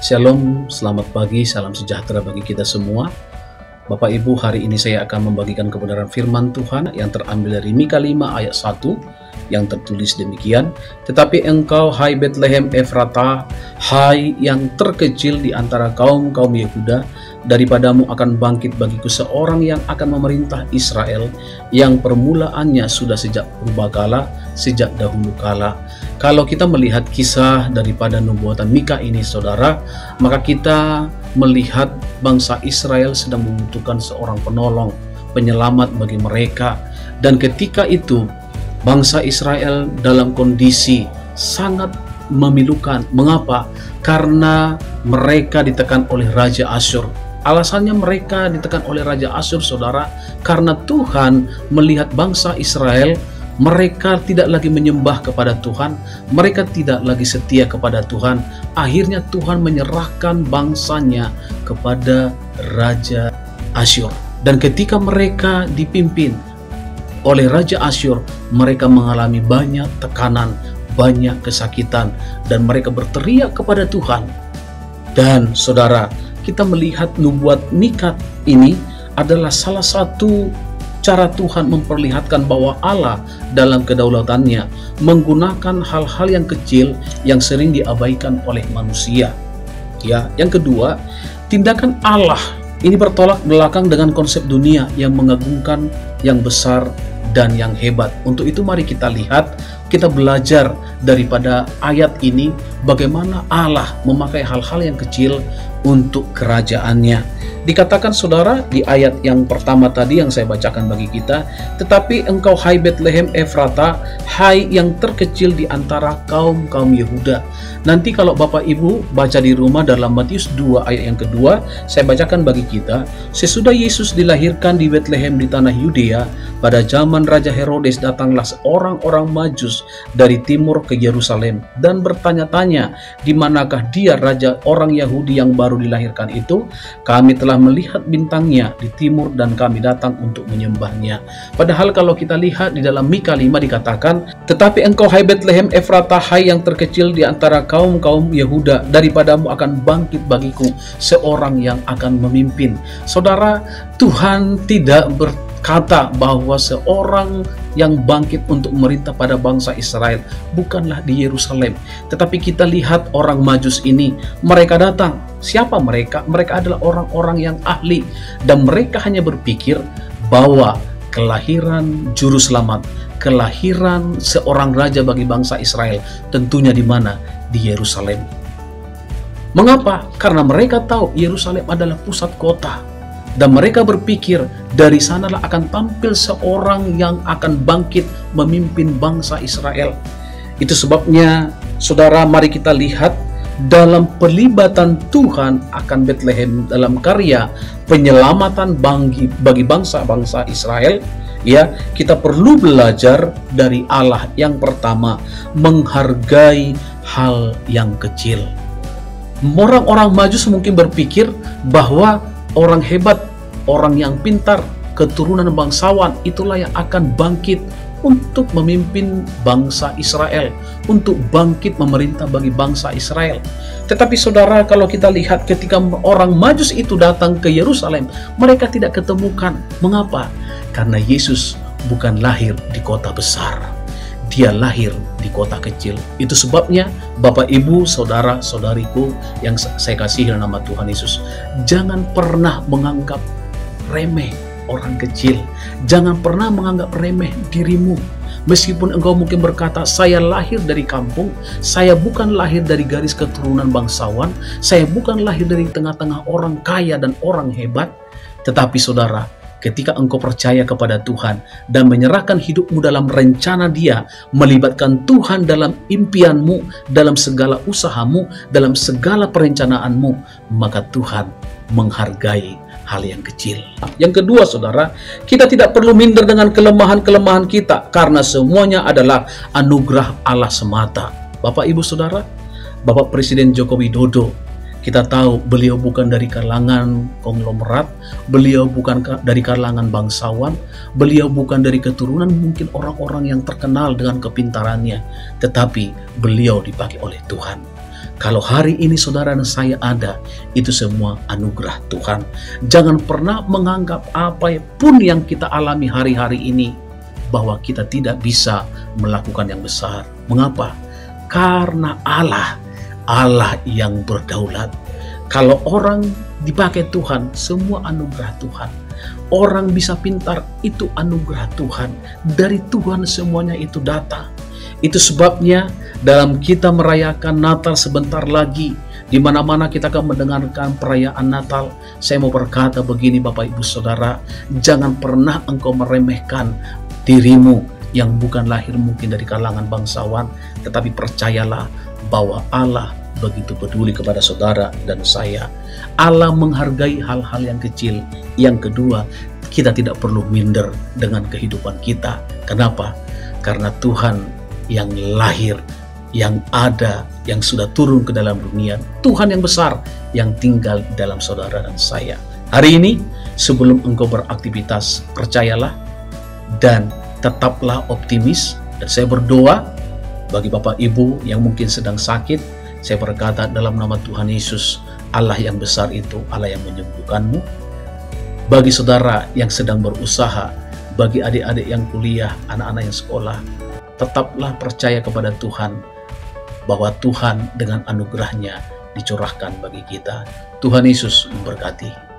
Shalom, selamat pagi, salam sejahtera bagi kita semua. Bapak Ibu, hari ini saya akan membagikan kebenaran firman Tuhan yang terambil dari Mika 5 ayat 1 yang tertulis demikian. Tetapi engkau, hai Bethlehem Efratah, hai yang terkecil di antara kaum-kaum Yehuda, daripadamu akan bangkit bagiku seorang yang akan memerintah Israel, yang permulaannya sudah sejak purbakala, sejak dahulu kala. Kalau kita melihat kisah daripada nubuatan Mika ini, saudara, maka kita melihat bangsa Israel sedang membutuhkan seorang penolong, penyelamat bagi mereka. Dan ketika itu, bangsa Israel dalam kondisi sangat memilukan. Mengapa? Karena mereka ditekan oleh Raja Asyur. Alasannya mereka ditekan oleh Raja Asyur, saudara, karena Tuhan melihat bangsa Israel, mereka tidak lagi menyembah kepada Tuhan, mereka tidak lagi setia kepada Tuhan. Akhirnya Tuhan menyerahkan bangsanya kepada Raja Asyur. Dan ketika mereka dipimpin oleh Raja Asyur, mereka mengalami banyak tekanan, banyak kesakitan, dan mereka berteriak kepada Tuhan. Dan saudara, kita melihat nubuat Mika ini adalah salah satu cara Tuhan memperlihatkan bahwa Allah dalam kedaulatannya menggunakan hal-hal yang kecil yang sering diabaikan oleh manusia. Ya, yang kedua, tindakan Allah ini bertolak belakang dengan konsep dunia yang mengagungkan yang besar dan yang hebat. Untuk itu mari kita lihat, kita belajar daripada ayat ini bagaimana Allah memakai hal-hal yang kecil untuk kerajaannya. Dikatakan saudara di ayat yang pertama tadi yang saya bacakan bagi kita, tetapi engkau hai Bethlehem Efratah, hai yang terkecil di antara kaum-kaum Yehuda. Nanti kalau Bapak Ibu baca di rumah dalam Matius 2 ayat yang kedua, saya bacakan bagi kita. Sesudah Yesus dilahirkan di Bethlehem di tanah Yudea, pada zaman Raja Herodes datanglah orang-orang Majus dari timur ke Yerusalem dan bertanya-tanya, di manakah dia raja orang Yahudi yang baru dilahirkan itu? Kami telah melihat bintangnya di timur dan kami datang untuk menyembahnya. Padahal kalau kita lihat di dalam Mika 5 dikatakan, tetapi engkau hai Bethlehem Efratah, hai yang terkecil di antara kaum-kaum Yehuda, daripadamu akan bangkit bagiku seorang yang akan memimpin. Saudara, Tuhan tidak berkata bahwa seorang yang bangkit untuk memerintah pada bangsa Israel bukanlah di Yerusalem. Tetapi kita lihat orang Majus ini, mereka datang. Siapa mereka? Mereka adalah orang-orang yang ahli, dan mereka hanya berpikir bahwa kelahiran juru selamat, kelahiran seorang raja bagi bangsa Israel tentunya di mana? Di Yerusalem. Mengapa? Karena mereka tahu Yerusalem adalah pusat kota. Dan mereka berpikir dari sanalah akan tampil seorang yang akan bangkit memimpin bangsa Israel. Itu sebabnya, saudara, mari kita lihat dalam pelibatan Tuhan akan Bethlehem dalam karya penyelamatan bagi bangsa-bangsa Israel. Ya, kita perlu belajar dari Allah. Yang pertama, menghargai hal yang kecil. Orang-orang Majus mungkin berpikir bahwa orang hebat, orang yang pintar, keturunan bangsawan itulah yang akan bangkit untuk memimpin bangsa Israel, untuk bangkit memerintah bagi bangsa Israel. Tetapi saudara, kalau kita lihat ketika orang Majus itu datang ke Yerusalem, mereka tidak ketemukan. Mengapa? Karena Yesus bukan lahir di kota besar. Dia lahir di kota kecil. Itu sebabnya Bapak Ibu, saudara, saudariku yang saya kasihi dalam nama Tuhan Yesus, jangan pernah menganggap remeh orang kecil. Jangan pernah menganggap remeh dirimu. Meskipun engkau mungkin berkata, saya lahir dari kampung, saya bukan lahir dari garis keturunan bangsawan, saya bukan lahir dari tengah-tengah orang kaya dan orang hebat. Tetapi saudara, ketika engkau percaya kepada Tuhan dan menyerahkan hidupmu dalam rencana Dia, melibatkan Tuhan dalam impianmu, dalam segala usahamu, dalam segala perencanaanmu, maka Tuhan menghargai hal yang kecil. Yang kedua, saudara, kita tidak perlu minder dengan kelemahan-kelemahan kita, karena semuanya adalah anugerah Allah semata. Bapak, Ibu, saudara, Bapak Presiden Joko Widodo, kita tahu beliau bukan dari kalangan konglomerat, beliau bukan dari kalangan bangsawan, beliau bukan dari keturunan mungkin orang-orang yang terkenal dengan kepintarannya, tetapi beliau dipakai oleh Tuhan. Kalau hari ini saudara dan saya ada, itu semua anugerah Tuhan. Jangan pernah menganggap apapun yang kita alami hari-hari ini bahwa kita tidak bisa melakukan yang besar. Mengapa? Karena Allah yang berdaulat. Kalau orang dipakai Tuhan, semua anugerah Tuhan. Orang bisa pintar, itu anugerah Tuhan. Dari Tuhan semuanya itu datang. Itu sebabnya dalam kita merayakan Natal sebentar lagi, di mana-mana kita akan mendengarkan perayaan Natal, saya mau berkata begini Bapak Ibu Saudara, jangan pernah engkau meremehkan dirimu yang bukan lahir mungkin dari kalangan bangsawan, tetapi percayalah bahwa Allah begitu peduli kepada saudara dan saya. Allah menghargai hal-hal yang kecil. Yang kedua, kita tidak perlu minder dengan kehidupan kita. Kenapa? Karena Tuhan yang lahir, yang ada, yang sudah turun ke dalam dunia, Tuhan yang besar yang tinggal di dalam saudara dan saya. Hari ini, sebelum engkau beraktivitas, percayalah dan tetaplah optimis. Dan saya berdoa bagi Bapak Ibu yang mungkin sedang sakit, saya berkata dalam nama Tuhan Yesus, Allah yang besar itu, Allah yang menyembuhkanmu. Bagi saudara yang sedang berusaha, bagi adik-adik yang kuliah, anak-anak yang sekolah, tetaplah percaya kepada Tuhan, bahwa Tuhan dengan anugerahnya dicurahkan bagi kita. Tuhan Yesus memberkati.